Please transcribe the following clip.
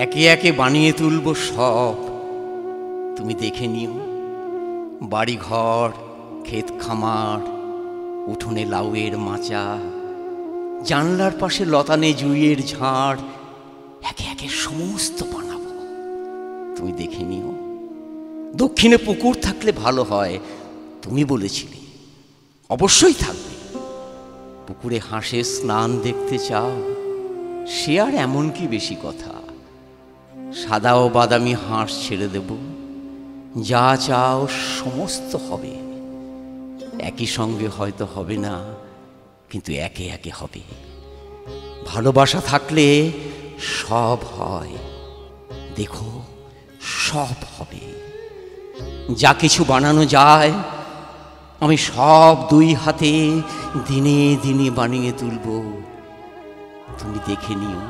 একে একে বানিয়ে তুলব সব, তুমি দেখে নিও। বাড়ি ঘর, ক্ষেত খামার, উঠোনে লাউয়ের মাচা, জানলার পাশে লতানে জুঁইয়ের ঝাড়, একে একে সমস্ত বানাবো, তুমি দেখে নিও। দক্ষিণে পুকুর থাকলে ভালো হয়, তুমি বলেছিলে, অবশ্যই থাকবে। পুকুরে হাঁসের স্নান দেখতে চাও, সে আর এমন কি বেশি কথা। সাদা ও বাদামি হাঁস ছেড়ে দেব, যা চাও সমস্ত হবে। একই সঙ্গে হয়তো হবে না, কিন্তু একে একে হবে। ভালোবাসা থাকলে সব হয়, দেখো সব হবে। যা কিছু বানানো যায় আমি সব দুই হাতে দিনে দিনে বানিয়ে তুলব, তুমি দেখে নিও।